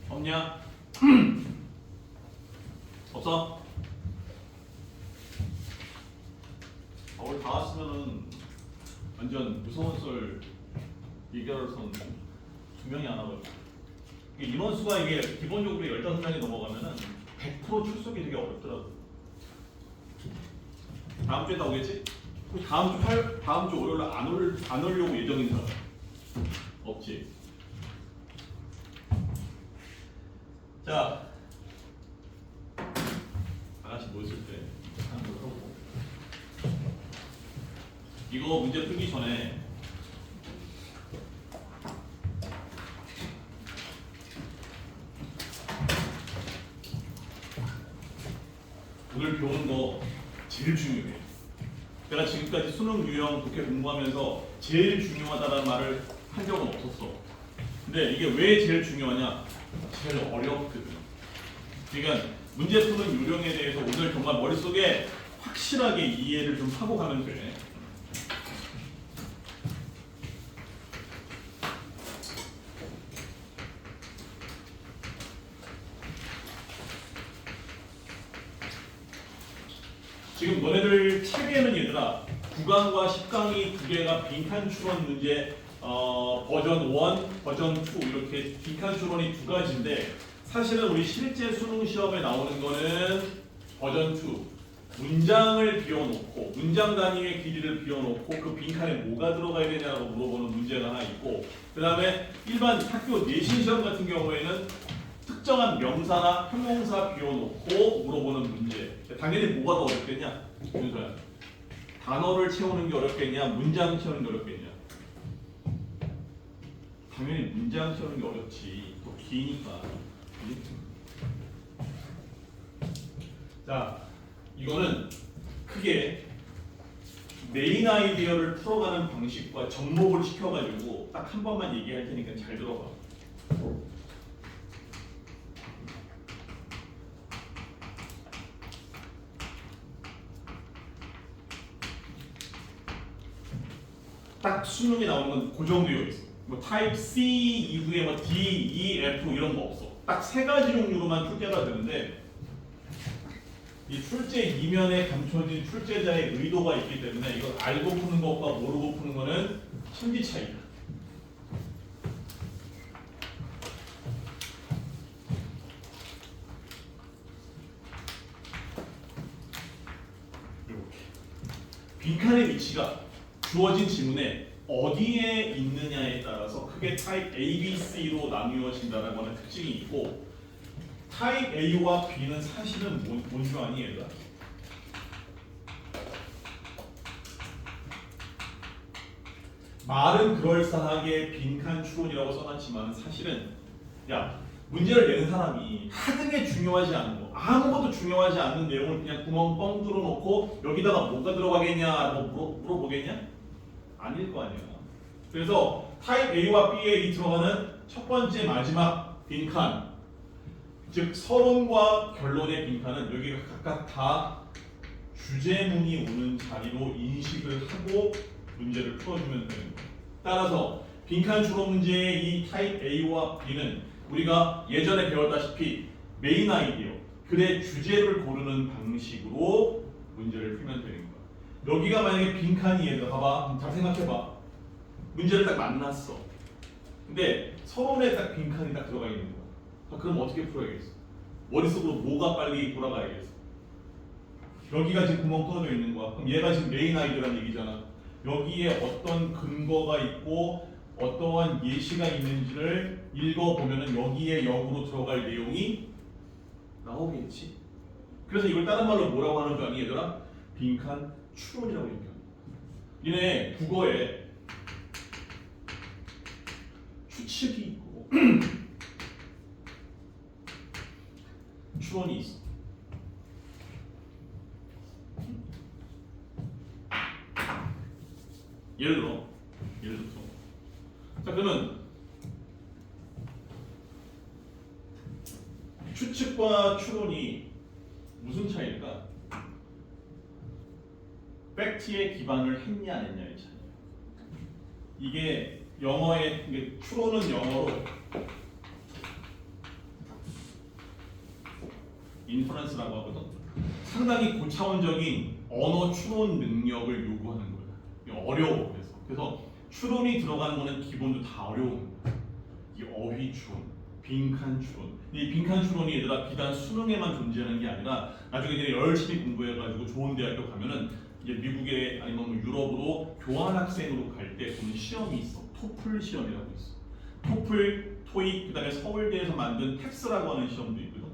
없냐? 없어? 오늘 다 왔으면은 완전 무서운 썰 얘기하러선 두 명이 안 하거든. 인원수가 이게 기본적으로 15명이 넘어가면은 100% 출석이 되게 어렵더라고. 다음 주에 나오겠지? 다음 주 월요일 안 오려고 예정인 사람 없지? 자, 다 같이 모였을 때 한번 해보고. 이거 문제 풀기 전에 오늘 배우는 거 제일 중요해. 내가 지금까지 수능 유형 독해 공부하면서 제일 중요하다는 말을 한 적은 없었어. 근데 이게 왜 제일 중요하냐? 제일 어렵거든. 그러니까 문제 푸는 요령에 대해서 오늘 정말 머릿속에 확실하게 이해를 좀 하고 가면 돼. 지금 너네들 책에는 얘들아 9강과 10강이 두 개가 빈칸 추론 문제 버전 1, 버전 2 이렇게 빈칸 추론이 두 가지인데 사실은 우리 실제 수능 시험에 나오는 거는 버전 2 문장을 비워놓고 문장 단위의 길이를 비워놓고 그 빈칸에 뭐가 들어가야 되냐고 물어보는 문제가 하나 있고 그 다음에 일반 학교 내신 시험 같은 경우에는 특정한 명사나 형용사 비워놓고 물어보는 문제. 당연히 뭐가 더 어렵겠냐? 윤서야. 단어를 채우는 게 어렵겠냐? 문장 채우는 게 어렵겠냐? 당연히 문장 채우는 게 어렵지. 더 기니까. 자, 이거는 크게 메인 아이디어를 풀어가는 방식과 접목을 시켜가지고 딱 한 번만 얘기할 테니까 잘 들어봐. 딱 수능에 나오는 건 고정되어 있어. 뭐 타입 C 이후에 뭐 D, E, F 이런 거 없어. 딱 세 가지 종류로만 출제가 되는데 이 출제 이면에 감춰진 출제자의 의도가 있기 때문에 이걸 알고 푸는 것과 모르고 푸는 거는 천지 차이다. 이렇게 빈칸의 위치가 주어진 지문에 어디에 있느냐에 따라서 크게 타입 A, B, C로 나뉘어진다는 하는 특징이 있고 타입 A와 B는 사실은 뭔줄 아니 얘들아? 말은 그럴싸하게 빈칸 추론이라고 써놨지만 사실은 야 문제를 내는 사람이 하등에 중요하지 않은 거 아무것도 중요하지 않는 내용을 그냥 구멍 뻥 뚫어놓고 여기다가 뭐가 들어가겠냐고 물어보겠냐? 아닐 거 아니야. 그래서 타입 A와 B에 들어가는 첫 번째 마지막 빈칸 즉 서론과 결론의 빈칸은 여기가 각각 다 주제문이 오는 자리로 인식을 하고 문제를 풀어주면 되는 거예요. 따라서 빈칸 추론 문제의 이 타입 A와 B는 우리가 예전에 배웠다시피 메인 아이디어 글의 주제를 고르는 방식으로 문제를 풀면 되는 거야. 여기가 만약에 빈칸이 얘들아 봐봐 잘 생각해봐. 문제를 딱 만났어. 근데 서론에 딱 빈칸이 딱 들어가 있는 거야. 그럼 어떻게 풀어야겠어? 머릿속으로 뭐가 빨리 돌아가야겠어? 여기가 지금 구멍 뚫어져 있는 거야. 그럼 얘가 지금 메인 아이디어란 얘기잖아. 여기에 어떤 근거가 있고 어떠한 예시가 있는지를 읽어보면은 여기에 역으로 들어갈 내용이 나오겠지. 그래서 이걸 다른 말로 뭐라고 하는 줄 아니 얘들아? 빈칸 추론이라고 얘기합니다. 얘네 국어에 추측이 있고 추론이 있어. 예를 들어서 자 그러면 추측과 추론이 무슨 차이일까? 팩트에 기반을 했냐 안 했냐의 차이. 이게 영어의 이게 추론은 영어로 인퍼런스라고 하거든. 상당히 고차원적인 언어 추론 능력을 요구하는 거야. 어려워. 그래서 추론이 들어가는 거는 기본도 다 어려운 거야. 이 어휘 추론, 빈칸 추론. 이 빈칸 추론이 얘들아 비단 수능에만 존재하는 게 아니라 나중에 이제 열심히 공부해가지고 좋은 대학교 가면은 이제 미국에 아니면 뭐 유럽으로 교환학생으로 갈 때 보는 시험이 있어. 토플 시험이라고 있어. 토플, 토익, 그다음에 서울대에서 만든 텍스라고 하는 시험도 있거든.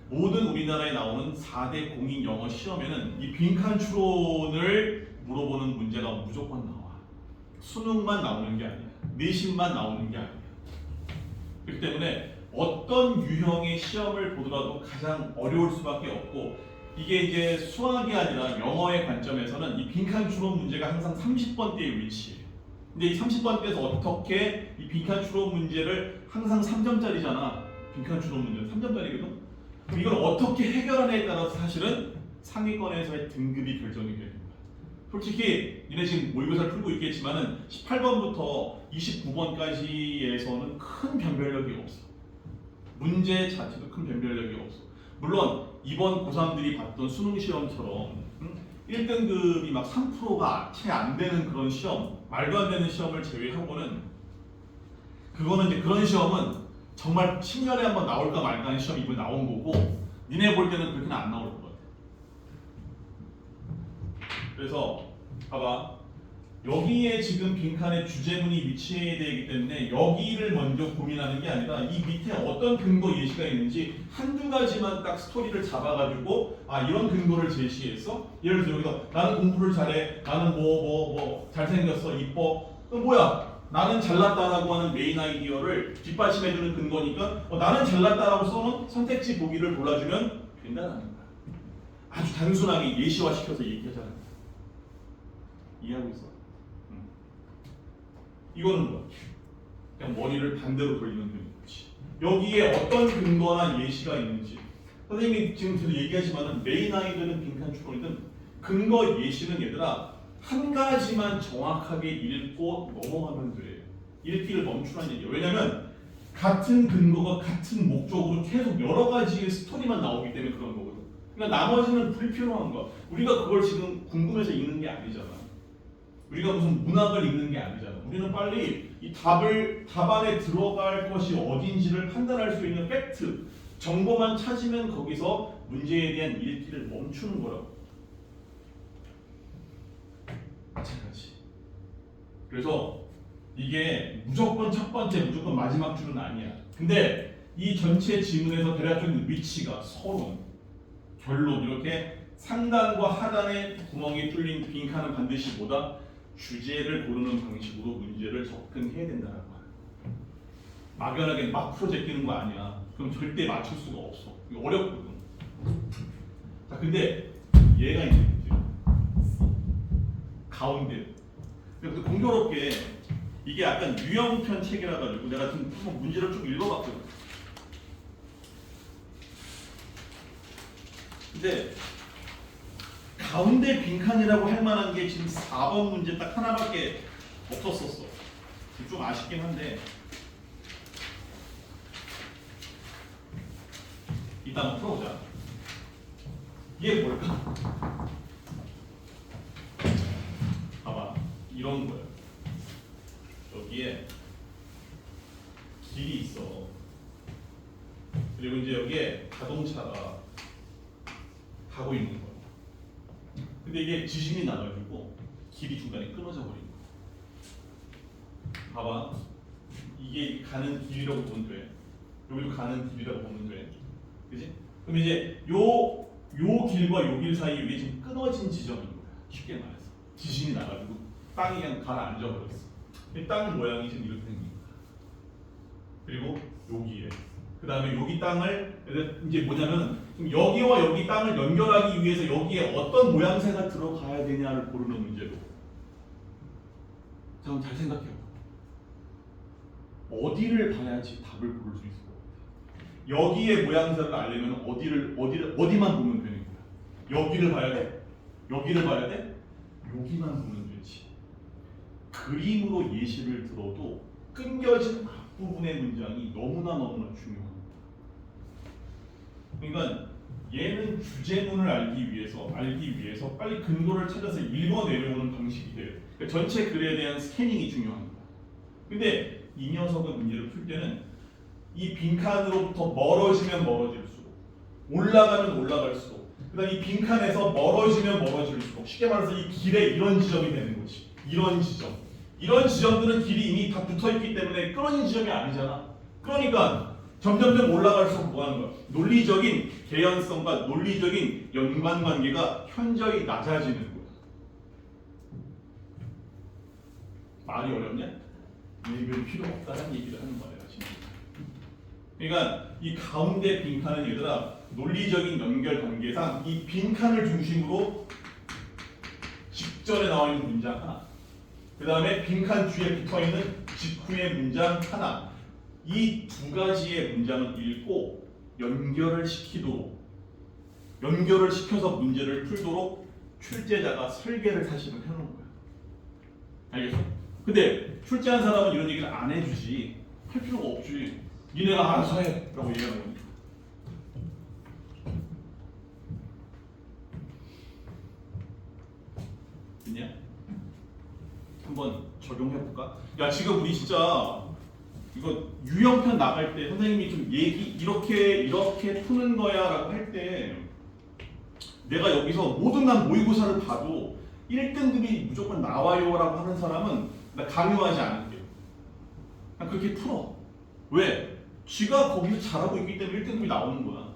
모든 우리나라에 나오는 4대 공인 영어 시험에는 이 빈칸 추론을 물어보는 문제가 무조건 나와. 수능만 나오는 게 아니야. 내신만 나오는 게 아니야. 그렇기 때문에 어떤 유형의 시험을 보더라도 가장 어려울 수밖에 없고, 이게 이제 수학이 아니라 영어의 관점에서는 이 빈칸 추론 문제가 항상 30번대에 위치해. 근데 이 30번대에서 어떻게 이 빈칸 추론 문제를 항상 3점짜리잖아. 빈칸 추론 문제는 3점짜리거든. 그럼 이걸 어떻게 해결하느냐에 따라서 사실은 상위권에서의 등급이 결정이 되는 거야. 솔직히 니네 지금 모의고사를 풀고 있겠지만은 18번부터 29번까지에서는 큰 변별력이 없어. 문제 자체도 큰 변별력이 없어. 물론 이번 고3들이 봤던 수능 시험처럼 1등급이 막 3%가 채 안 되는 그런 시험, 말도 안 되는 시험을 제외하고는, 그거는 이제 그런 시험은 정말 10년에 한번 나올까 말까 하는 시험이 이번에 나온 거고, 니네 볼 때는 그렇게는 안 나올 것 같아. 그래서 봐봐, 여기에 지금 빈칸에 주제문이 위치해야 되기 때문에 여기를 먼저 고민하는 게 아니라 이 밑에 어떤 근거 예시가 있는지 한두 가지만 딱 스토리를 잡아가지고, 아 이런 근거를 제시했어? 예를 들어서 여기서 나는 공부를 잘해, 나는 뭐 잘생겼어, 이뻐. 그럼 뭐야? 나는 잘났다라고 하는 메인 아이디어를 뒷받침해주는 근거니까 나는 잘났다라고 써놓은 선택지 보기를 골라주면 된다는 거야. 아주 단순하게 예시화시켜서 얘기하자는 거야. 이해하고 있어? 이거는 뭐야? 그냥 머리를 반대로 돌리면 되는 거지. 여기에 어떤 근거나 예시가 있는지. 선생님이 지금 계속 얘기하지만은 메인 아이들은 빈칸 추론이든 근거 예시는 얘들아 한 가지만 정확하게 읽고 넘어가면 돼. 읽기를 멈추라는 얘기야. 왜냐면 같은 근거가 같은 목적으로 계속 여러 가지의 스토리만 나오기 때문에 그런 거거든. 그러니까 나머지는 불필요한 거야. 우리가 그걸 지금 궁금해서 읽는 게 아니잖아. 우리가 무슨 문학을 읽는 게 아니잖아. 우리는 빨리 이 답안에 들어갈 것이 어딘지를 판단할 수 있는 팩트, 정보만 찾으면 거기서 문제에 대한 읽기를 멈추는 거라고. 마찬가지. 그래서 이게 무조건 첫 번째, 무조건 마지막 줄은 아니야. 근데 이 전체 지문에서 대략적인 위치가 서론, 결론 이렇게 상단과 하단의 구멍이 뚫린 빈칸은 반드시 뭐다? 주제를 고르는 방식으로 문제를 접근해야 된다는 거야. 막연하게 막 풀어 제끼는 거 아니야. 그럼 절대 맞출 수가 없어. 이거 어렵거든. 자, 근데 얘가 있는 문제. 가운데. 근데 공교롭게 이게 약간 유형편 책이라 가지고 내가 지금 문제를 쭉 읽어봤거든. 근데 가운데 빈칸이라고 할 만한 게 지금 4번 문제 딱 하나밖에 없었었어. 좀 아쉽긴 한데 이따 한번 풀어보자. 이게 뭘까? 봐봐, 이런 거야. 여기에 길이 있어. 그리고 이제 여기에 자동차가 가고 있는 거야. 근데 이게 지진이 나가지고 길이 중간에 끊어져 버린 거야. 봐봐, 이게 가는 길이라고 보면 돼. 여기도 가는 길이라고 보면 돼. 그지? 그럼 이제 요 길과 요 길 사이에 이게 지금 끊어진 지점인 거야. 쉽게 말해서 지진이 나가지고 땅이 그냥 가라앉아 버렸어. 이 땅 모양이 지금 이렇게 생긴 거야. 그리고 여기에 그 다음에 여기 땅을 이제 뭐냐면 여기와 여기 땅을 연결하기 위해서 여기에 어떤 모양새가 들어가야 되냐를 고르는 문제로. 자, 그럼 잘 생각해요. 어디를 봐야지 답을 고를 수 있을 것 같아요. 여기에 모양새를 알려면 어디만 보면 되는 거야. 여기를 봐야 돼? 여기를 봐야 돼? 여기만 보면 되지. 그림으로 예시를 들어도 끊겨진 앞부분의 문장이 너무나 중요합니다. 그러니까 얘는 주제문을 알기 위해서 빨리 근거를 찾아서 읽어 내려오는 방식이 돼요. 그러니까 전체 글에 대한 스캐닝이 중요합니다. 근데 이 녀석은 문제를 풀 때는 이 빈칸으로부터 멀어질수록 올라가면 올라갈수록 그다음 이 빈칸에서 멀어지면 멀어질수록 쉽게 말해서 이 길에 이런 지점이 되는 거지. 이런 지점들은 길이 이미 다 붙어있기 때문에 끊어진 지점이 아니잖아. 그러니까 점점점 올라갈수록 뭐 하는 거야? 논리적인 개연성과 논리적인 연관관계가 현저히 낮아지는 거야. 말이 어렵냐? 읽을 필요 없다는 얘기를 하는 거야. 지금. 그러니까 이 가운데 빈칸은 얘들아 논리적인 연결관계상 이 빈칸을 중심으로 직전에 나와 있는 문장 하나, 그 다음에 빈칸 주위에 붙어있는 직후의 문장 하나, 이 두 가지의 문장을 읽고 연결을 시켜서 문제를 풀도록 출제자가 설계를 사실은 해놓은 거야. 알겠어? 근데 출제한 사람은 이런 얘기를 안 해주지. 할 필요가 없지. 니네가 알아서 해 라고 얘기하는 거니까. 됐냐? 한번 적용해볼까? 야 지금 우리 진짜 이거 유형편 나갈 때 선생님이 좀 이렇게 푸는 거야 라고 할 때 내가 여기서 모든 난 모의고사를 봐도 1등급이 무조건 나와요 라고 하는 사람은 나 강요하지 않을게요. 그냥 그렇게 풀어. 왜? 쥐가 거기서 잘하고 있기 때문에 1등급이 나오는 거야.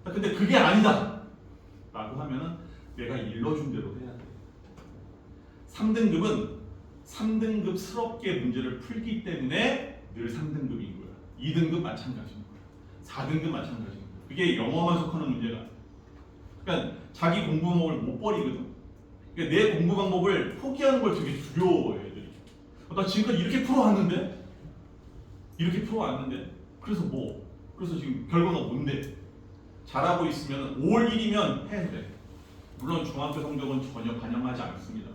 근데 그게 아니다 라고 하면은 내가 일러준 대로 해야 돼. 3등급은 3등급스럽게 문제를 풀기 때문에 늘 3등급인 거야. 2등급 마찬가지인 거야. 4등급 마찬가지인 거야. 그게 영어만 속하는 문제가 아니야. 그러니까 자기 공부 방법을 못 버리거든. 그러니까 내 공부 방법을 포기하는 걸 되게 두려워해 애들이. 나 지금까지 이렇게 풀어왔는데? 그래서 뭐? 그래서 지금 결과가 뭔데? 잘하고 있으면 5월 1이면 해도 돼. 물론 중학교 성적은 전혀 반영하지 않습니다.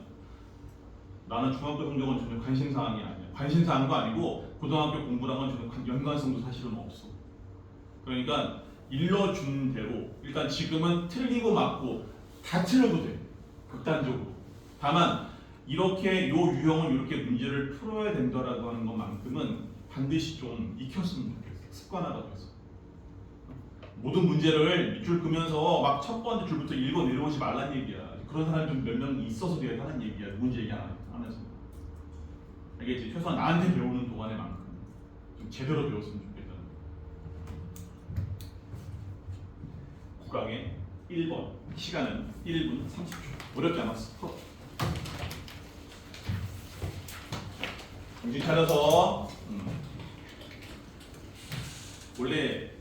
나는 중학교 성적은 전혀 관심사항이 아니야. 관심사항도 아니고 고등학교 공부랑은 전혀 연관성도 사실은 없어. 그러니까 일러준 대로 일단 지금은 틀리고 맞고 다 틀려도 돼. 극단적으로. 다만 이렇게 요 유형을 이렇게 문제를 풀어야 된다라고 하는 것만큼은 반드시 좀 익혔으면 좋겠어. 습관화가 돼서. 모든 문제를 밑줄 그면서 막 첫 번째 줄부터 읽어 내려오지 말란 얘기야. 그런 사람이 좀 몇 명 있어서 내가 하는 얘기야. 누군지 얘기 안 해서. 알겠지? 최소한 나한테 배우는 동안에만큼 좀 제대로 배웠으면 좋겠다. 국강의 1번 시간은 1분 30초. 어렵지 않았어. 풀어. 정신 차려서 원래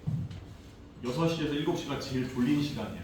6시에서 7시가 제일 졸린 시간이야.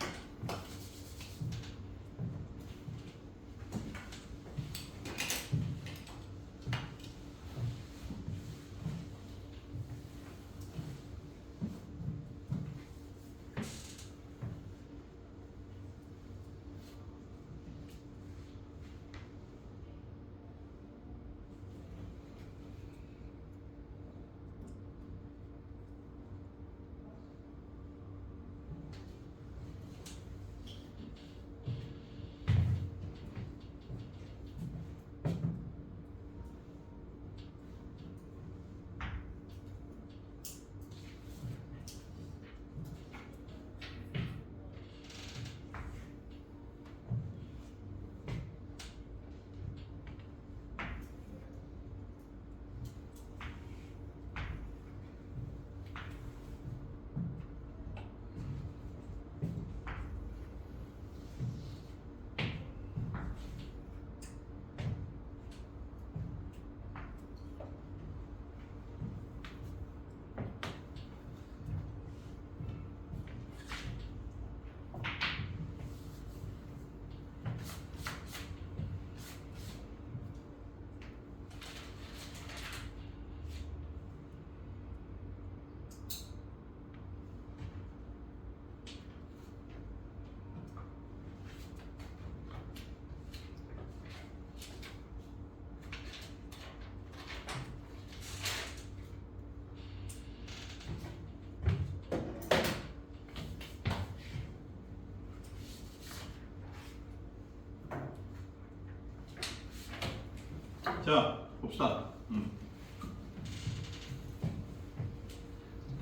자, 봅시다.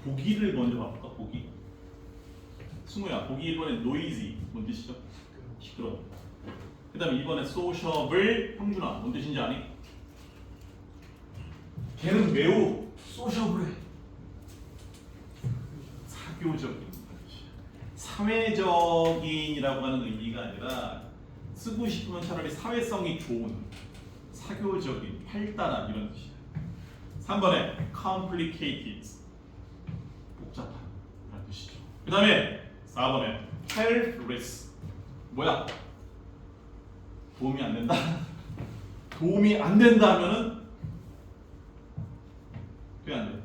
보기를 먼저 봐볼까? 보기. 승우야, 보기 1번에 noisy 뭔 뜻이죠? 시끄러워. 그 다음에 2번에 sociable. 형준아, 뭔 뜻인지 아니? 걔는 매우 sociable해. 사교적인. 사회적인이라고 하는 의미가 아니라 쓰고 싶으면 차라리 사회성이 좋은, 사교적인, 활달한 이런 뜻이야. 3번에 complicated, 복잡한 이런 뜻이죠. 그 다음에 4번에 helpless, 뭐야? 도움이 안 된다? 도움이 안 된다 하면은 왜 안 돼?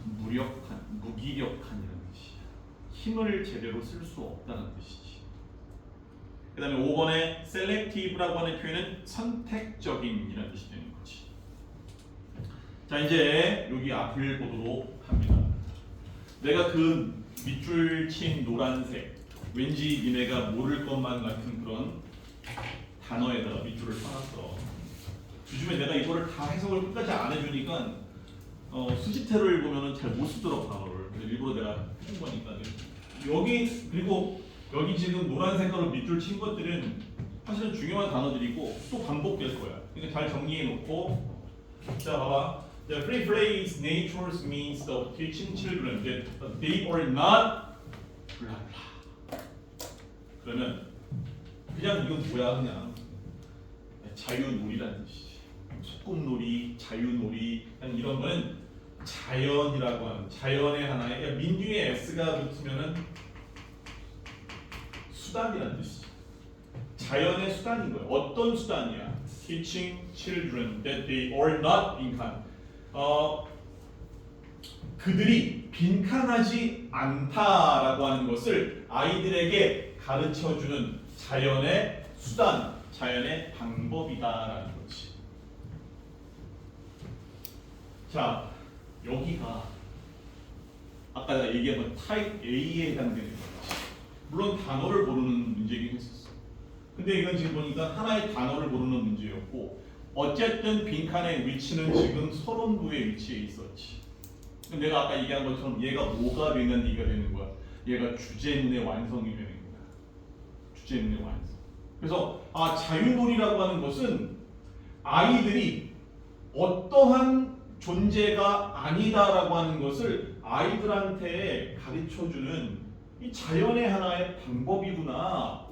무력한, 무기력한 이런 뜻이야. 힘을 제대로 쓸 수 없다는 뜻이지. 그 다음에 5번에 selective라고 하는 표현은 선택적인 이라는 뜻이 되는 거지. 자, 이제 여기 앞을 보도록 합니다. 내가 그 밑줄 친 노란색, 왠지 니네가 모를 것만 같은 그런 단어에다가 밑줄을 쳐놨어. 요즘에 내가 이거를 다 해석을 끝까지 안 해주니까 수집태로 읽으면 잘 못 쓰더라고 단어를. 그래서 일부러 내가 해준 거니까. 여기 그리고 여기 지금 노란 색깔로 밑줄 친 것들은 사실은 중요한 단어들이고 또 반복될 거야. 그러니까 잘 정리해 놓고. 자, 봐봐. The free phrase nature's means of teaching children that they are not blah blah. 그러면 그냥 이건 뭐야 그냥 자유놀이라는 뜻이지. 소꿉놀이, 자유놀이 이런 거는 자연이라고 하는 자연의 하나의 그러니까 민주의 S가 붙으면은 수단이라는 뜻이지. 자연의 수단인 거야. 어떤 수단이야? Teaching children that they are not 빈칸. 그들이 빈칸하지 않다라고 하는 것을 아이들에게 가르쳐주는 자연의 수단, 자연의 방법이다라는 거지. 자, 여기가 아까 내가 얘기한 건 타입 A에 해당되는 거지. 물론 단어를 모르는 문제이긴 했었어. 근데 이건 지금 보니까 하나의 단어를 모르는 문제였고 어쨌든 빈칸의 위치는 지금 서론부의 위치에 있었지. 그럼 내가 아까 얘기한 것처럼 얘가 뭐가 되는 얘기가 되는 거야. 얘가 주제문의 완성이 되는 거야. 주제문의 완성. 그래서 자유놀이라고 하는 것은 아이들이 어떠한 존재가 아니다라고 하는 것을 아이들한테 가르쳐주는 이 자연의 하나의 방법이구나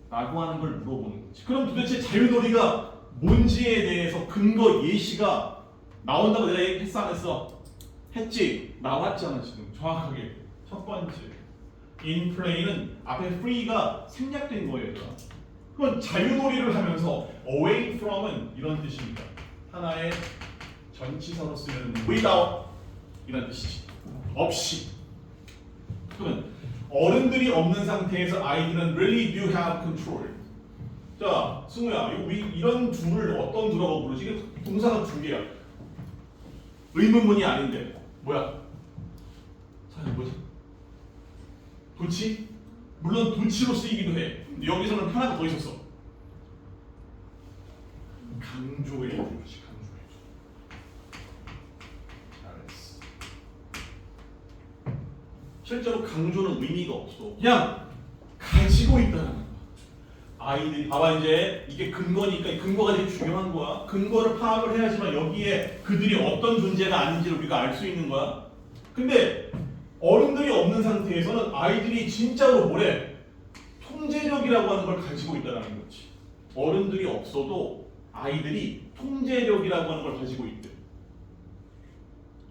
라고 하는 걸 물어보는 거지. 그럼 도대체 자유놀이가 뭔지에 대해서 근거 예시가 나온다고 내가 했어 안 했어? 했지. 나왔잖아 지금 정확하게. 첫 번째 in play는 앞에 free가 생략된 거예요. 그건 자유놀이를 하면서 away from은 이런 뜻입니다. 하나의 전치사로 쓰면 without 이런 뜻이지. 없이. 그러면 어른들이 없는 상태에서 아이들은 really do have control. 자, 승우야, 이런 둘을 어떤 두라고 부르지? 이게 동사가 두 개야. 의문문이 아닌데 뭐야? 자, 이거 뭐지? 도치? 물론 도치로 쓰이기도 해. 근데 여기서는 하나가 더 있었어. 강조해 주지, 강조해 줘. 잘했어. 실제로 강조는 의미가 없어. 그냥 가지고 있다는 거야. 아이들이 봐봐 이제 이게 근거니까 근거가 되게 중요한 거야. 근거를 파악을 해야지만 여기에 그들이 어떤 존재가 아닌지를 우리가 알 수 있는 거야. 근데 어른들이 없는 상태에서는 아이들이 진짜로 뭐래? 통제력이라고 하는 걸 가지고 있다는 거지. 어른들이 없어도 아이들이 통제력이라고 하는 걸 가지고 있대.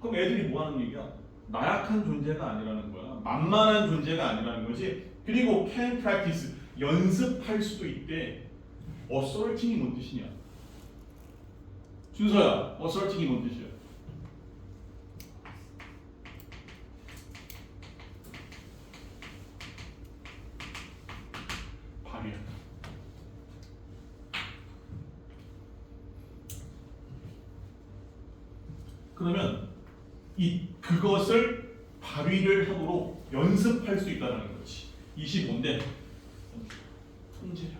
그럼 애들이 뭐 하는 얘기야? 나약한 존재가 아니라는 거야. 만만한 존재가 아니라는 거지. 그리고 can practice, 연습할 수도 있대. asserting이 뭔 뜻이냐? 준서야, asserting이 뭔 뜻이야? 발휘하다. 그러면 그것을 발휘를 하도록 연습할 수 있다는 거지. 25인데 통제력.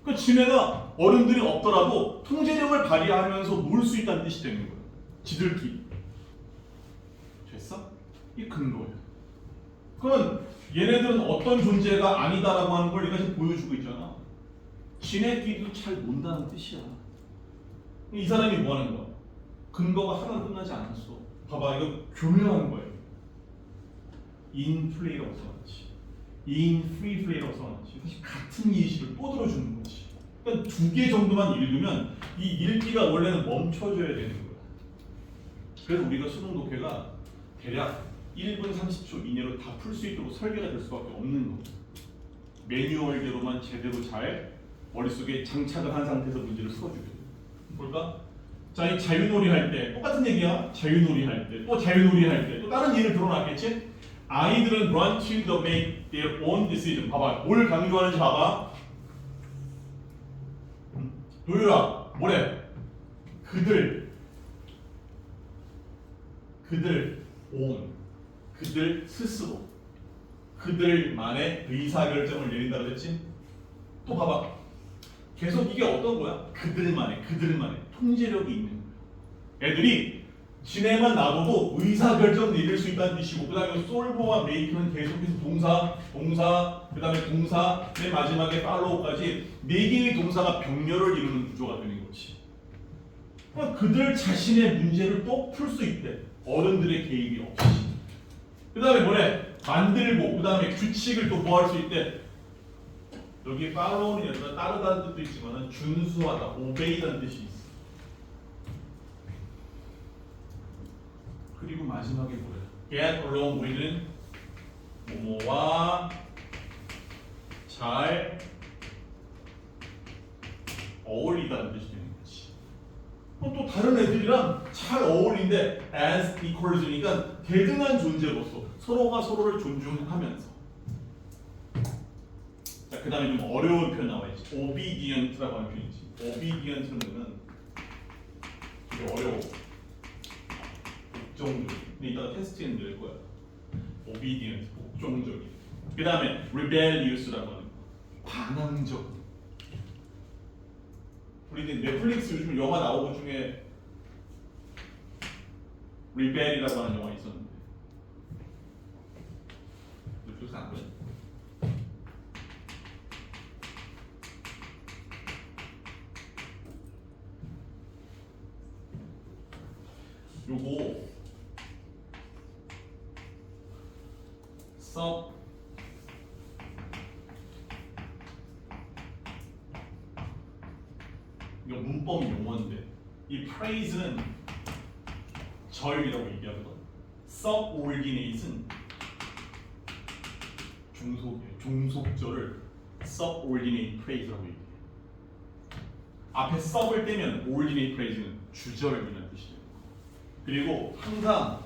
그 지네가 어른들이 없더라도 통제력을 발휘하면서 놀 수 있다는 뜻이 되는 거예요. 지들끼리. 됐어? 이 근거예요. 그러면 얘네들은 어떤 존재가 아니다라고 하는 걸 얘가 지금 보여주고 있잖아. 지네끼리도 잘 논다는 뜻이야. 이 사람이 뭐 하는 거야? 근거가 하나 끝나지 않았어. 봐봐, 이거 교묘한 거예요. in play라고 써놨지. in free play라고 써놨지. 사실 같은 예시를 또 들어주는 거지. 그러니까 두 개 정도만 읽으면 이 읽기가 원래는 멈춰줘야 되는 거야. 그래서 우리가 수능 독해가 대략 1분 30초 이내로 다 풀 수 있도록 설계가 될 수밖에 없는 거야. 매뉴얼대로만 제대로 잘 머릿속에 장착을 한 상태에서 문제를 풀어주게 돼. 볼까? 자, 이 자유놀이 할 때 똑같은 얘기야. 자유놀이 할 때, 또 자유놀이 할 때, 또 다른 예를 들어놨겠지? 아이들은 run to the make their own decision. 봐봐, 뭘 강조하는지 봐봐. 도유라, 뭐래? 그들 own, 그들 스스로, 그들만의 의사결정을 내린다고 했지? 또 봐봐. 계속 이게 어떤 거야? 그들만의 통제력이 있는 거야. 애들이 지네만 놔둬도 의사결정 내릴 수 있다는 뜻이고, 그 다음에 솔브와 메이크는 계속해서 동사, 그 다음에 동사, 맨 마지막에 팔로우까지 4개의 동사가 병렬을 이루는 구조가 되는 거지. 그러니까 그들 자신의 문제를 또 풀 수 있대. 어른들의 개입이 없이. 그 다음에 뭐래? 만들고, 그 다음에 규칙을 또 뭐 할 수 있대? 여기 follow는 얘들아 따르다는 뜻도 있지만 준수하다, obey라는 뜻이 있어. 그리고 마지막에 뭐래? get along with는 뭐뭐와 잘 어울리다는 뜻이 되는 거지. 그럼 또 다른 애들이랑 잘 어울린데 as equals니까 대등한 존재로서 서로가 서로를 존중하면서. 자, 그 다음에 좀 어려운 표현 나와있지. obedient라고 하는 표현이지. obedient는 되게 어려워. 복종적. 근데 이따가 테스트에는 낼 거야. obedient, 복종적인. 그 다음에 rebellious라고 하는 거. 반항적. 우리 넷플릭스 요즘 영화 나오고 중에 rebel이라고 하는 영화 있었는데. 넷플릭스 안 보냐? 요거 sub 이거 문법 용어인데 이 praise는 절이라고 얘기하거든. subordinate은 중속이에요. 종속절을 subordinate praise라고 얘기해. 앞에 sub을 떼면 ordinate praise는 주절이라는 뜻이에요. 그리고 항상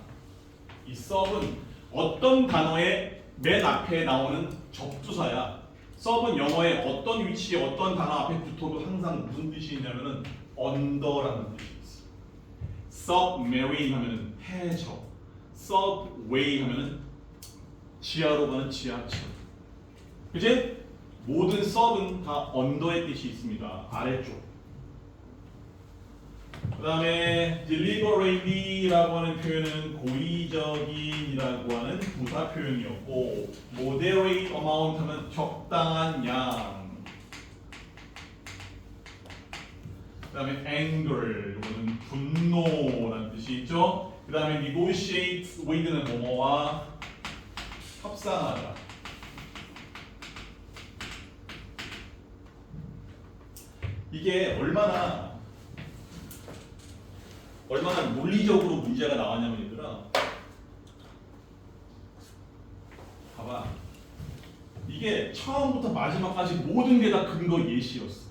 이 sub은 어떤 단어의 맨 앞에 나오는 접두사야. sub은 영어의 어떤 위치에 어떤 단어 앞에 붙어도 항상 무슨 뜻이 있냐면은 under라는 뜻이 있어. submarine 하면은 해저, subway 하면은 지하로 가는 지하철. 그치? 모든 sub은 다 under의 뜻이 있습니다. 아래쪽. 그 다음에 deliberately라고 하는 표현은 고의적인이라고 하는 부사 표현이었고, moderate amount 하면 적당한 양. 그 다음에 anger, 이거는 분노라는 뜻이 있죠. 그 다음에 negotiate with는 뭐뭐와 협상하다. 이게 얼마나 논리적으로 문제가 나왔냐면 얘들아, 봐봐. 이게 처음부터 마지막까지 모든 게 다 근거 예시였어.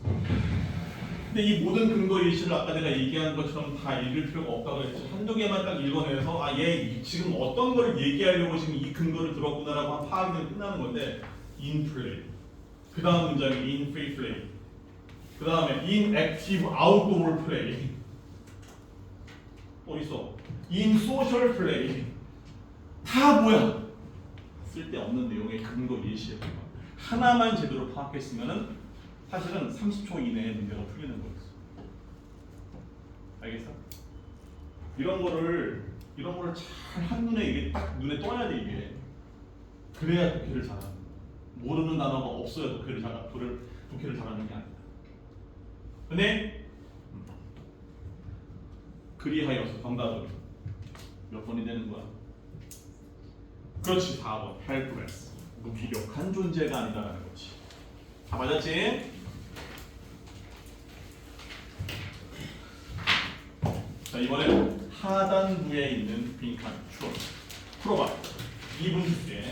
근데 이 모든 근거 예시를 아까 내가 얘기한 것처럼 다 읽을 필요가 없다고 했지. 한두 개만 딱 읽어내서 얘 지금 어떤 걸 얘기하려고 지금 이 근거를 들었구나라고 한 파악이 되면 끝나는 건데, in play. 그 다음 문장이 in free play. 그 다음에 in active outdoor play. 어딨어? in social play. 다 뭐야? 쓸데없는 내용의 근거 예시야. 하나만 제대로 파악했으면은 사실은 30초 이내에 문제가 풀리는 거였어. 알겠어? 이런 거를 잘 한눈에 이게 딱 눈에 떠야 돼 이게. 그래야 독해를 잘하는 거야. 모르는 단어가 없어야 독해를 잘하는 게 아니다. 근데 그리하여서 정답은 몇 번이 되는 거야? 그렇지, 4번. helpless. 무기력한 존재가 아니다라는 거지. 다 맞았지? 자, 이번엔 하단부에 있는 빈칸 추론 풀어봐. 2분 줄게.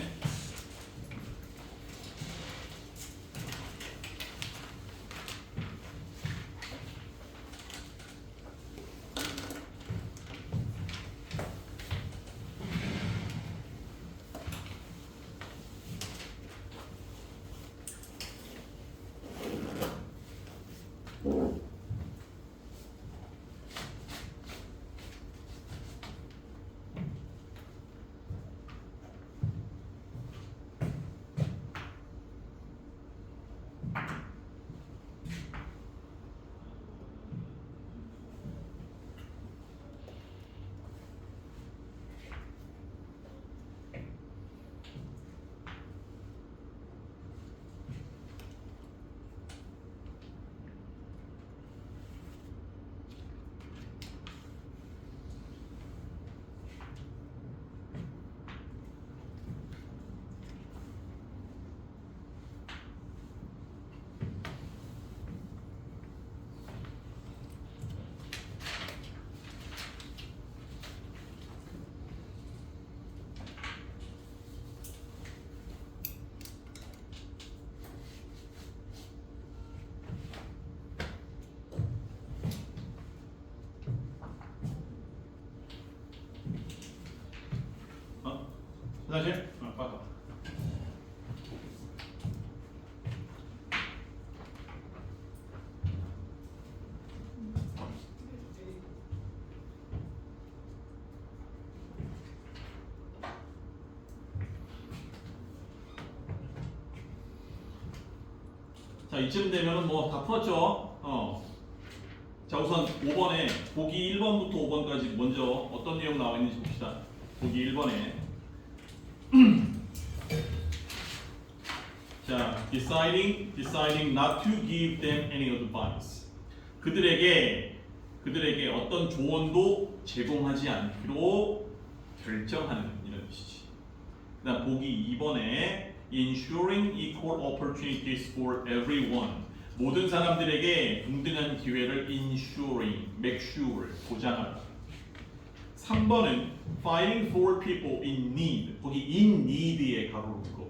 화장실? 빠져. 자, 이쯤 되면은 뭐 다 풀었죠? 자, 우선 5번에 보기 1번부터 5번까지 먼저 어떤 내용 나와 있는지 봅시다. 보기 1번에 자, deciding not to give them any advice. 그들에게 어떤 조언도 제공하지 않기로 결정하는 이런 뜻이지. 그다음 보기 2번에 ensuring equal opportunities for everyone. 모든 사람들에게 동등한 기회를 ensuring, make sure, 보장하다. 3번은 fighting for people in need. 거기 in need에 가로로 묶어.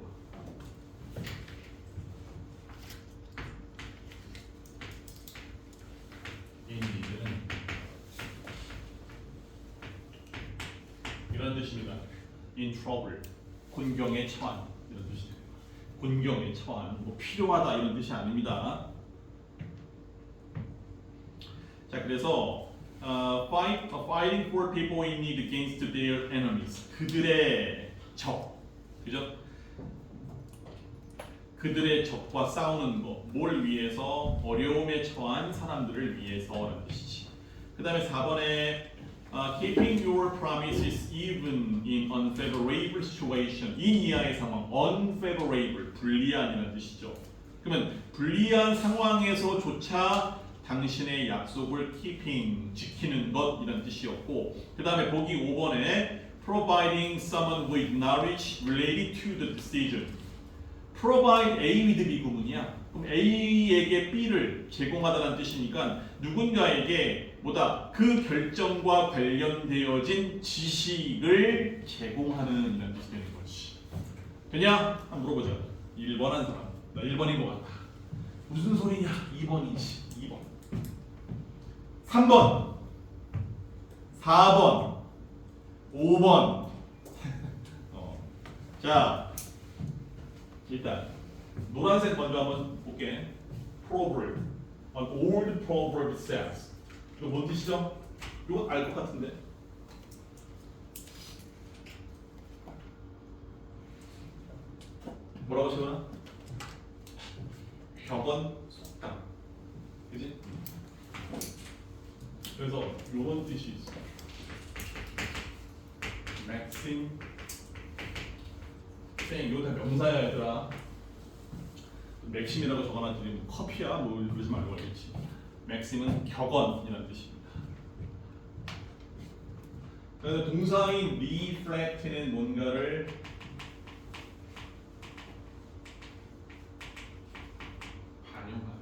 in need는 이런 뜻입니다. in trouble, 곤경에 처한 이런 뜻이에요. 곤경에 처한, 뭐 필요하다 이런 뜻이 아닙니다. 자, 그래서 fighting for people in need against their enemies. 그들의 적, 그죠? 그들의 적과 싸우는 거, 뭘 위해서? 어려움에 처한 사람들을 위해서라는 뜻이지. 그 다음에 4번에 keeping your promises even in unfavorable situation. in 이하의 상황, unfavorable, 불리한이라는 뜻이죠. 그러면 불리한 상황에서조차 당신의 약속을 keeping, 지키는 것 이런 뜻이었고, 그 다음에 보기 5번에 providing someone with knowledge related to the decision. provide A with B 구문이야. 그럼 A에게 B를 제공하다는 뜻이니까 누군가에게 뭐다? 그 결정과 관련되어진 지식을 제공하는 이런 뜻이 되는 거지. 되냐? 한번 물어보자. 1번 한 사람. 나 1번인 것 같다. 무슨 소리냐? 2번이지. 2번. 3번. 4번. 5번. 자, 일단 노란색 먼저 한번 볼게. proverb. An old proverb says. 이거 뭔 뜻이죠? 이거 알 것 같은데. 뭐라고 치거나? 격언, 착각. 그지? 그래서 요런 뜻이 있어. Maxim saying 이거 다 명사야 얘들아. 맥심이라고 적어놨더니 커피야 뭐 그러지 말고 알겠지. 맥심은 격언이라는 뜻입니다. 그래서 동사인 reflect는 뭔가를 반영하다.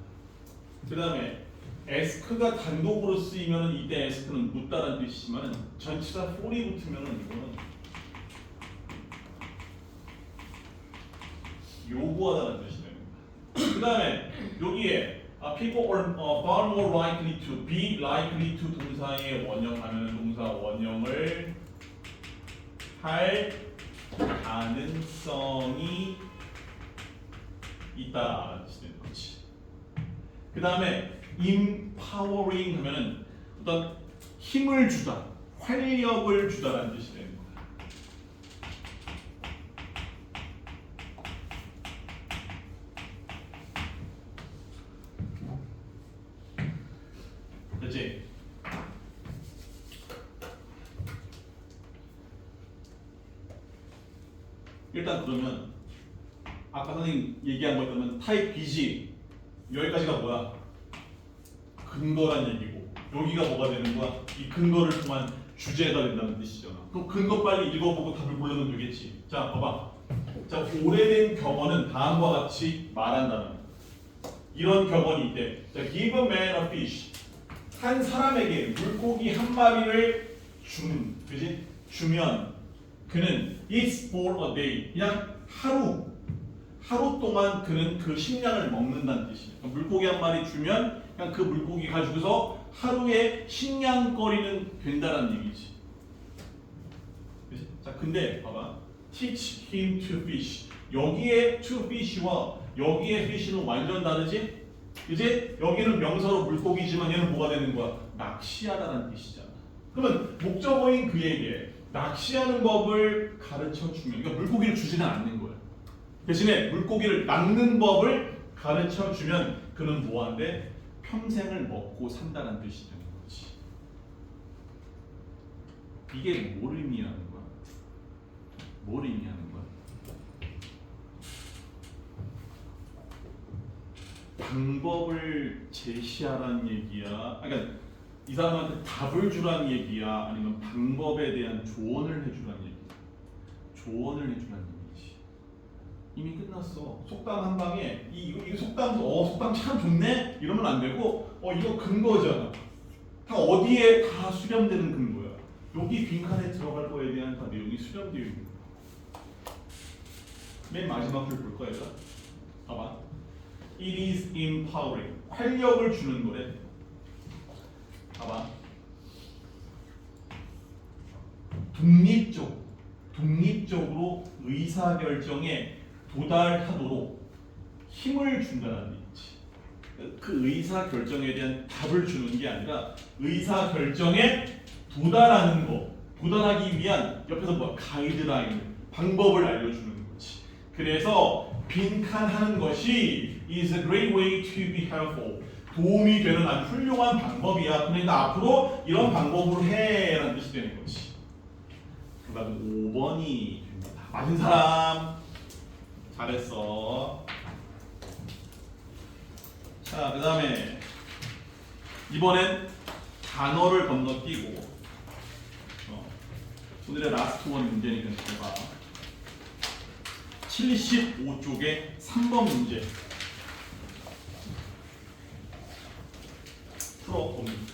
그 다음에 ask가 단독으로 쓰이면 이때 ask는 묻다라는 뜻이지만 전치사 for이 붙으면 이거는 요구하다는 뜻이 됩니다. 그 다음에 여기에 people are far more likely to be likely to 동사의 원형하면 동사 원형을 할 가능성이 있다라는 뜻이 되는 거지. 그 다음에 empowering 하면은 어떤 힘을 주다, 활력을 주다라는 뜻이 되는 거야. 됐지? 일단 그러면 아까 선생님 얘기한 거 있다면 타입 B지 여기까지가 뭐야? 근거란 얘기고 여기가 뭐가 되는 거야? 이 근거를 통한 주제가 된다는 뜻이잖아. 그럼 근거 빨리 읽어보고 답을 고르면 되겠지. 자 봐봐. 자 오래된 격언은 다음과 같이 말한다는 이런 격언이 있대. 자 give a man a fish. 한 사람에게 물고기 한 마리를 주는, 그지? 주면 그는 it's for a day. 그냥 하루 동안 그는 그 식량을 먹는다는 뜻이야. 물고기 한 마리 주면 그냥 그 물고기 가지고서 하루에 식량거리는 된다는 얘기지. 그치? 자, 근데 봐봐. Teach him to fish. 여기에 to fish와 여기에 fish는 완전 다르지? 이제 여기는 명사로 물고기지만 얘는 뭐가 되는 거야? 낚시하다는 뜻이잖아. 그러면 목적어인 그에게 낚시하는 법을 가르쳐 주면, 그러니까 물고기를 주지는 않는 거야. 대신에 물고기를 낚는 법을 가르쳐 주면 그는 뭐한데? 평생을 먹고 산다는 뜻이 되는 거지. 이게 뭘 의미하는 거야? 뭘 의미하는 거야? 방법을 제시하라는 얘기야. 그러니까 이 사람한테 답을 주라는 얘기야. 아니면 방법에 대한 조언을 해주라는 얘기야. 조언을 해주라는 얘기지. 이미 끝났어. 속담 한 방에 이거 속담 속담 참 좋네 이러면 안 되고 이거 근거잖아. 다 어디에 다 수렴되는 근거야. 여기 빈칸에 들어갈 거에 대한 다 내용이 수렴되어 있는 거야. 맨 마지막 줄 볼 거야. 봐봐. It is empowering. 활력을 주는 거래. 봐봐. 독립적으로 의사결정에 도달하도록 힘을 준다는 얘기지. 그 의사결정에 대한 답을 주는 게 아니라 의사결정에 도달하는 거, 도달하기 위한 옆에서 뭐 가이드라인, 방법을 알려주는 거지. 그래서 빈칸하는 것이 is a great way to be helpful. 도움이 되는 아주 훌륭한 방법이야. 그러니까 앞으로 이런 방법으로 해라는 뜻이 되는 거지. 그 다음에 5번이 됩니다. 맞은 사람 잘했어. 자, 그 다음에 이번엔 단어를 건너뛰고 오늘의 라스트 원 문제니까 제가 75쪽에 3번 문제 풀어봅니다.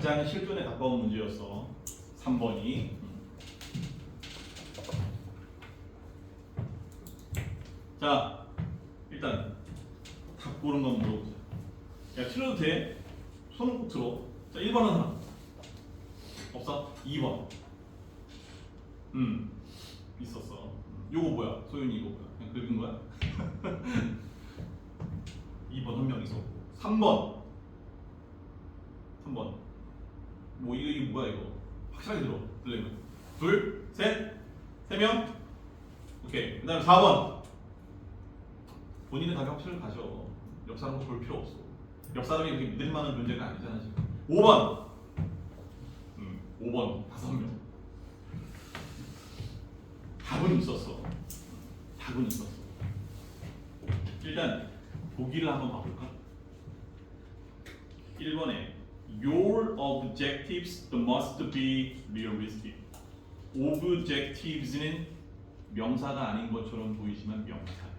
가장 실존에 가까운 문제였어. 3번이. 자, 일단 답 고른 건 물어보자. 야, 틀려도 돼? 손을 꼭 들어. 자, 1번은 하나. 없어? 2번. 있었어. 요거 뭐야? 소윤이 이거 뭐야? 그냥 긁은 거야? 2번 한 명 있었고. 3번. 뭐 이게 뭐야 이거? 확실하게 들어. 들리면. 둘, 셋, 세 명. 오케이. 그다음에 4번. 본인의 답이 확실히 가져. 옆 사람 볼 필요 없어. 옆 사람이 그렇게 믿을 만한 존재가 아니잖아 지금. 5번. 5번 5명. 답은 있었어. 일단 보기를 한번 봐볼까? 1번에 Your objectives must be realistic. objectives는 명사가 아닌 것처럼 보이지만 명사야.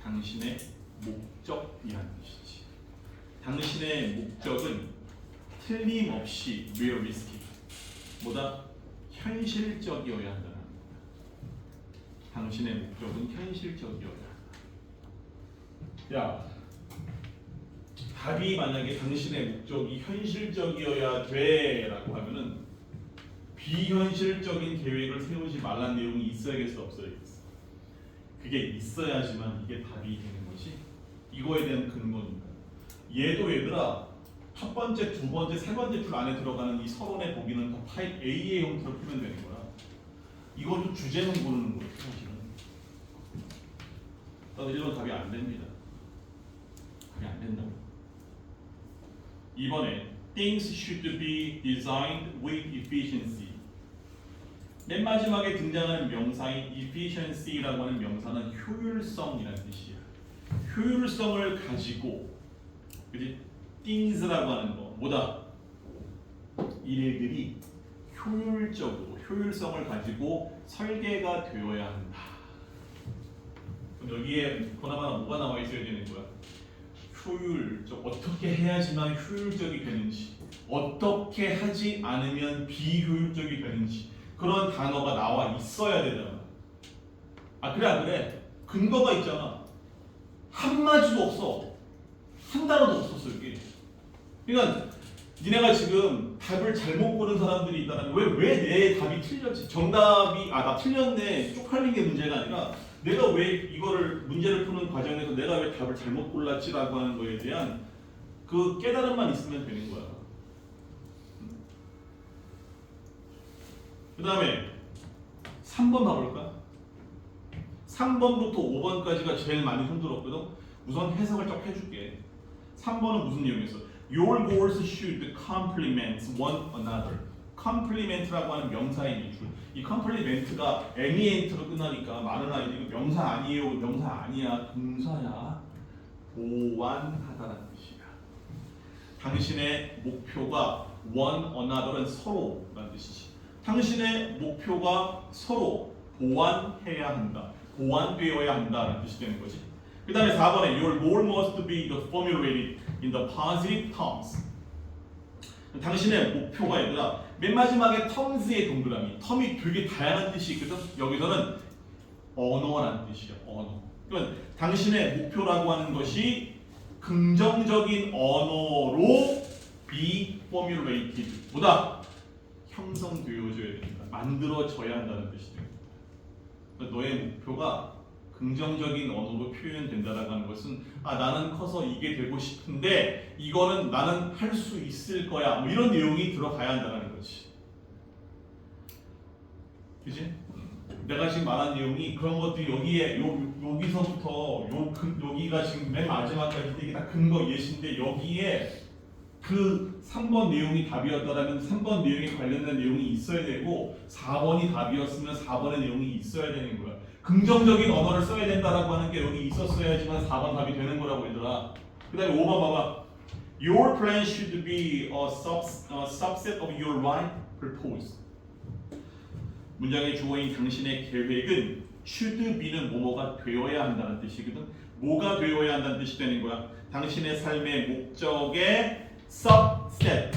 당신의 목적이라는 뜻이지. 당신의 목적은 틀림없이 realistic, 뭐다? 현실적이어야 한다는 겁니다. 당신의 목적은 현실적이어야 한다. 야, 답이 만약에 당신의 목적이 현실적이어야 돼라고 하면은 비현실적인 계획을 세우지 말라는 내용이 있어야겠어, 없어야겠어? 그게 있어야지만 이게 답이 되는 거지. 이거에 대한 근거입니다. 얘도 얘들아, 첫 번째, 두 번째, 세 번째 줄 안에 들어가는 이 서론의 보기는 다 타입 A의 형태로 풀면 되는 거야. 이것도 주제는 고르는 거예요, 사실은. 이런 답이 안 됩니다. 답이 안 된다고. 이번에 things should be designed with efficiency. 맨 마지막에 등장하는 명사인 efficiency라고 하는 명사는 효율성이라는 뜻이야. 효율성을 가지고, 그지? things라고 하는 거, 뭐다? 일들이 효율적으로, 효율성을 가지고 설계가 되어야 한다. 그럼 여기에 보나마나 뭐가 나와 있어야 되는 거야? 효율적, 어떻게 해야지만 효율적이 되는지, 어떻게 하지 않으면 비효율적이 되는지 그런 단어가 나와 있어야 되잖아. 아 그래 안 그래? 근거가 있잖아. 한마디도 없어. 한 단어도 없었어 여기. 그러니까 니네가 지금 답을 잘못 고른 사람들이 있다는, 왜 내 답이 틀렸지? 정답이 나 틀렸네 쪽팔린 게 문제가 아니라 내가 왜 이거를 문제를 푸는 과정에서 내가 왜 답을 잘못 골랐지라고 하는 거에 대한 그 깨달음만 있으면 되는 거야. 그 다음에 3번 봐볼까? 3번부터 5번까지가 제일 많이 힘들었거든. 우선 해석을 쫙 해줄게. 3번은 무슨 내용이었어? Your goals should complement one another. complement라고 하는 명사의 기출. 이 complement가 amient로 끝나니까 많은 아이들이 명사 아니에요, 명사 아니야, 동사야. 보완하다라는 뜻이야. 당신의 목표가 one another는 서로라는 뜻이지. 당신의 목표가 서로 보완해야 한다, 보완되어야 한다라는 뜻이 되는 거지. 그 다음에 4번에 Your goal must be formulated in the positive terms. 당신의 목표가 얘들아, 맨 마지막에 terms의 동그라미, term이 되게 다양한 뜻이 있거든. 여기서는 언어라는 뜻이야, 언어. 그러니까 당신의 목표라고 하는 것이 긍정적인 언어로 be formulated, 보다 형성되어져야 된다, 만들어져야 한다는 뜻이 됩니다. 그러니까 너의 목표가 긍정적인 언어로 표현된다라고 하는 것은 나는 커서 이게 되고 싶은데 이거는 나는 할 수 있을 거야, 뭐 이런 내용이 들어가야 한다는 거지. 그지? 내가 지금 말한 내용이 그런 것들이 여기에 여기서부터 여기가 지금 맨 마지막까지 이게 다 근거 예시인데 여기에 그 3번 내용이 답이었다면 3번 내용에 관련된 내용이 있어야 되고 4번이 답이었으면 4번의 내용이 있어야 되는 거야. 긍정적인 언어를 써야 된다라고 하는 게 여기 있었어야지만 4번 답이 되는 거라고 얘들아. 그 다음에 5번 봐봐. Your plan should be a subset of your right purpose. 문장의 주어인 당신의 계획은 should be는 뭐뭐가 되어야 한다는 뜻이거든. 뭐가 되어야 한다는 뜻이 되는 거야. 당신의 삶의 목적의 subset,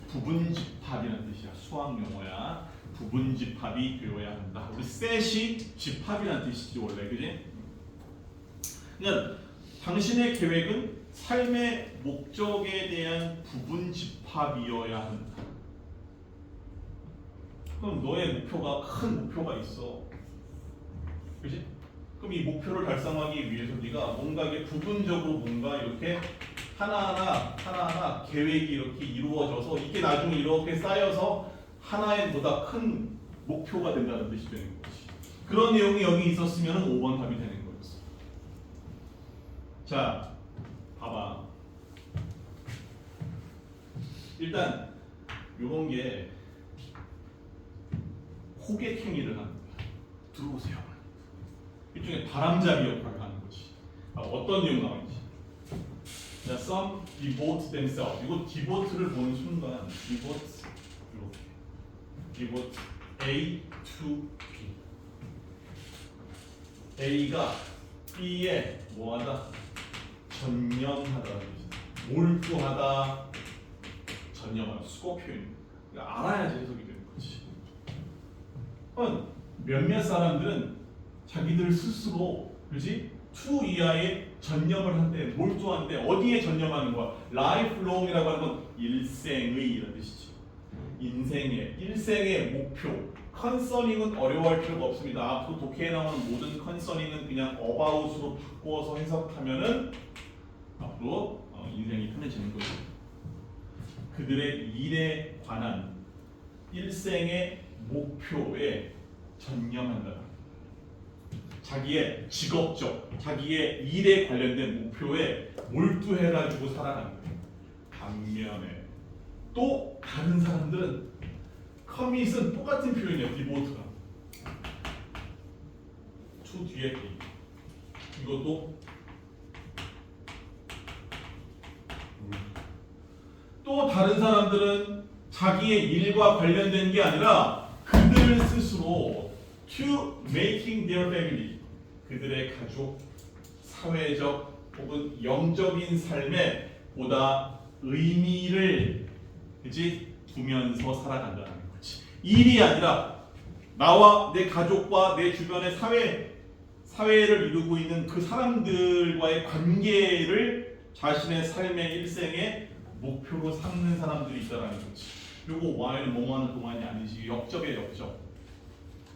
부분집합이라는 뜻이야. 수학 용어야. 부분집합이 되어야 한다. 우리 셋이 집합이라는 뜻이지 원래, 그지? 그러니까 당신의 계획은 삶의 목적에 대한 부분집합이어야 한다. 그럼 너의 목표가 큰 목표가 있어, 그지? 그럼 이 목표를 달성하기 위해서 네가 뭔가 이게 부분적으로 뭔가 이렇게 하나하나 계획이 이렇게 이루어져서 이게 나중에 이렇게 쌓여서 하나의 보다 큰 목표가 된다는 뜻이 되는 거지. 그런 내용이 여기 있었으면 5번 답이 되는 거였어. 자, 봐봐. 일단 요런 게 호객행위를 하는 거야. 들어오세요. 일종의 바람잡이 역할을 하는 거지. 어떤 내용 나와있지? 자, some devote themselves. 이거 devote를 보는 순간 devote 이렇게 devote A to B. A가 B에 뭐하다? 전념하다라는 뜻이야. 몰두하다, 전념하다. 수거 표현입니다. 그러니까 알아야지 해석이 되는 거지. 몇몇 사람들은 자기들 스스로, 그렇지? to 이하에 전념을 한대, 몰두한대. 어디에 전념하는 거야? lifelong이라고 하는 건 일생의 이런 뜻이죠. 인생의, 일생의 목표. 컨서닝은 어려워할 필요가 없습니다. 앞으로 독해에 나오는 모든 컨서닝은 그냥 about으로 바꿔서 해석하면은 앞으로 인생이 편해지는 거죠. 그들의 일에 관한 일생의 목표에 전념한다. 자기의 직업적, 자기의 일에 관련된 목표에 몰두해가지고 살아가는 거예요. 반면에 또 다른 사람들은 커밋은 똑같은 표현이에요. 디보트가 to 뒤에 A. 이것도 또 다른 사람들은 자기의 일과 관련된 게 아니라 그들 스스로 to making their family, 그들의 가족, 사회적 혹은 영적인 삶에 보다 의미를, 그치? 두면서 살아간다는 거지. 일이 아니라 나와 내 가족과 내 주변의 사회를 이루고 있는 그 사람들과의 관계를 자신의 삶의 일생의 목표로 삼는 사람들이 있다라는 거지. 요거 Y는 뭐뭐하는 동안이 아니지. 역적이에요, 역적.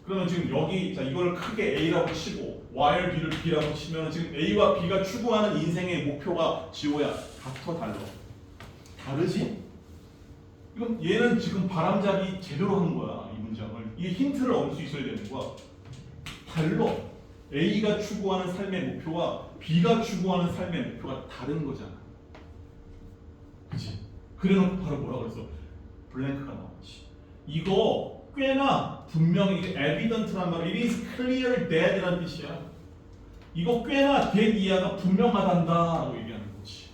그러면 지금 여기, 자, 이걸 크게 A라고 치고 Y를 B를 B라고 치면 지금 A와 B가 추구하는 인생의 목표가 지호야 같어, 달라? 다르지? 이건 얘는 지금 바람잡이 제대로 하는 거야, 이 문장을. 이 힌트를 얻을 수 있어야 되는 거야. 달라. A가 추구하는 삶의 목표와 B가 추구하는 삶의 목표가 다른 거잖아. 그치? 그래놓고 바로 뭐라 그랬어? 블랭크가 나왔지. 이거 꽤나 분명히 이게 evident란 말, it is clear that라는 뜻이야. 이거 꽤나 that 이하가 분명하단다라고 얘기하는 거지.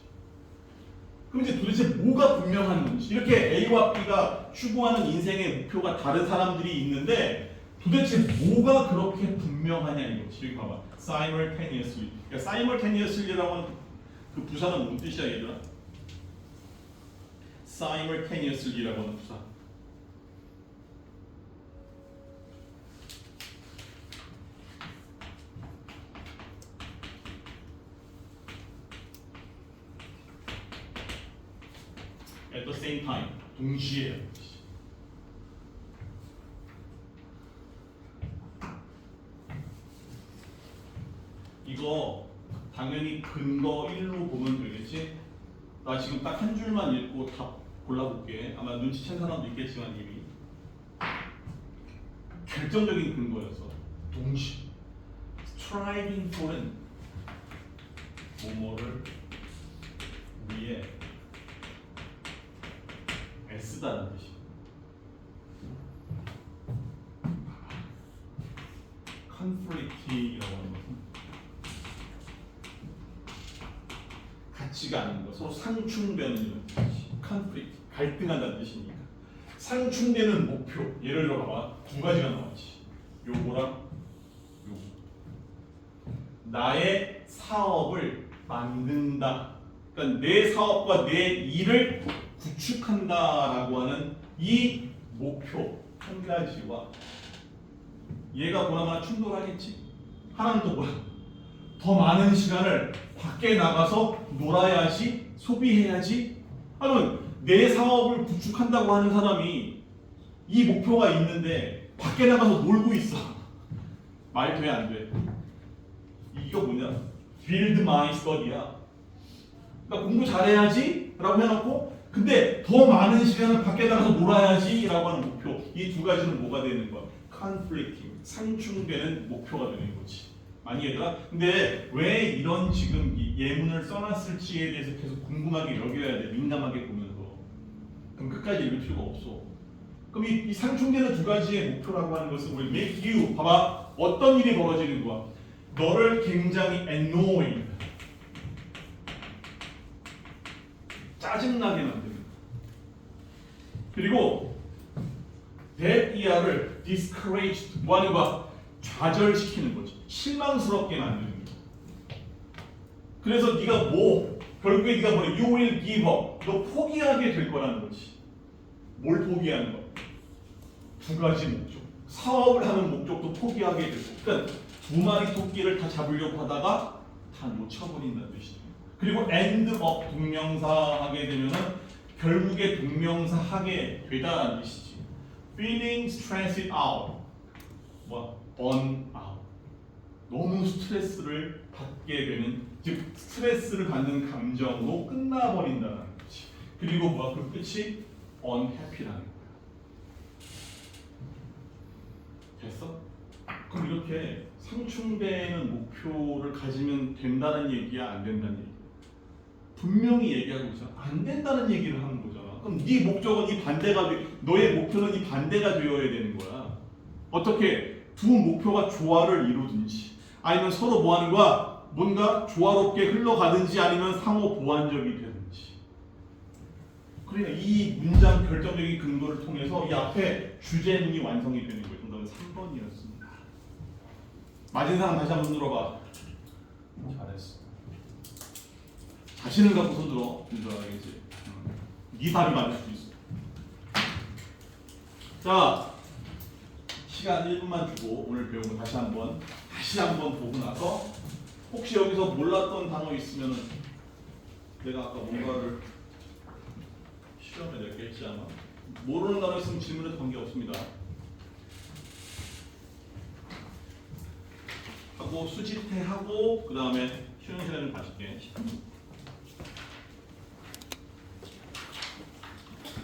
그럼 이제 도대체 뭐가 분명한 건지, 이렇게 A와 B가 추구하는 인생의 목표가 다른 사람들이 있는데 도대체 뭐가 그렇게 분명하냐 이거지. 여기 봐봐. simultaneously. 그러니까 simultaneously라고 하는 그 부사는 무슨 뜻이야, 얘들아? simultaneously라고 하는 부사. at the same time, 동시에. 이거 당연히 근거 1로 보면 되겠지? 나 지금 딱 한 줄만 읽고 답 골라볼게. 아마 눈치챈 사람도 있겠지만 이미 결정적인 근거여서 동시. striving for는 뭐뭐를 위해 애쓰다는 뜻이. conflict이라고 하는 것은 같지가 않은 것, 서로 상충되는 이런 뜻이. conflict, 갈등한다는 뜻이니까. 상충되는 목표, 예를 들어 봐봐. 두 가지가 나왔지. 요거랑 요거. 나의 사업을 만든다. 그러니까 내 사업과 내 일을 구축한다라고 하는 이 목표 한 가지와 얘가 보나마나 충돌하겠지. 하나는 또 뭐야? 더 많은 시간을 밖에 나가서 놀아야지, 소비해야지. 하면 내 사업을 구축한다고 하는 사람이 이 목표가 있는데 밖에 나가서 놀고 있어. 말 돼, 안 돼? 이거 뭐냐? Build my study야. 그러니까 공부 잘해야지 라고 해놓고 근데 더 많은 시간을 밖에 나가서 놀아야지 라고 하는 목표. 이 두 가지는 뭐가 되는 거야? Conflicting, 상충되는 목표가 되는 거지. 아니 얘들아, 근데 왜 이런 지금 이 예문을 써놨을지에 대해서 계속 궁금하게 여겨야 돼. 민감하게 보면서. 그럼 끝까지 읽을 필요가 없어. 그럼 이 상충되는 두 가지의 목표라고 하는 것은 우리 make you, 봐봐, 어떤 일이 벌어지는 거야? 너를 굉장히 annoyed, 짜증나게 만드는 거야. 그리고 that year를 discouraged, 뭐 하는 거야? 좌절시키는 거지. 실망스럽게 만드는 거야. 그래서 네가 결국에 네가 뭐래? You will give up. 너 포기하게 될 거라는 거지. 뭘 포기하는 거야? 두 가지 목적. 사업을 하는 목적도 포기하게 되고. 그러니까 두 마리 토끼를 다 잡으려고 하다가 다 놓쳐버린다는 뜻이죠. 그리고 end up 동명사 하게 되면은 결국에 동명사 하게 되다라는 뜻이지. Feeling stressed out. 뭐? burn out. 너무 스트레스를 받게 되는, 즉 스트레스를 받는 감정으로 끝나버린다는 거지. 그리고 뭐야? 그 끝이 unhappy라는 거야. 됐어? 그럼 이렇게 상충되는 목표를 가지면 된다는 얘기야, 안 된다는 얘기야? 분명히 얘기하고 있어. 안 된다는 얘기를 하는 거잖아. 그럼 네 목적은 이 반대가 너의 목표는 이 반대가 되어야 되는 거야. 어떻게 두 목표가 조화를 이루든지 아니면 서로 뭐 하는 거야? 뭔가 조화롭게 흘러가든지 아니면 상호 보완적이 되든지. 그러니까 이 문장 결정적인 근거를 통해서 이 앞에 주제문이 완성이 되는 거예요. 정답은 3번이었습니다. 맞은 사람 다시 한번 들어봐. 잘했어. 자신을 갖고 손들어. 알겠지? 네 답이 맞을 수 있어. 자, 시간 1분만 주고 오늘 배운 거 다시 한번 보고 나서 혹시 여기서 몰랐던 단어 있으면 내가 아까 뭔가를 시험에 냈겠지 아마. 모르는 단어 있으면 질문해도 관계없습니다. 하고 수집해하고 그 다음에 쉬는 시간을 가질게.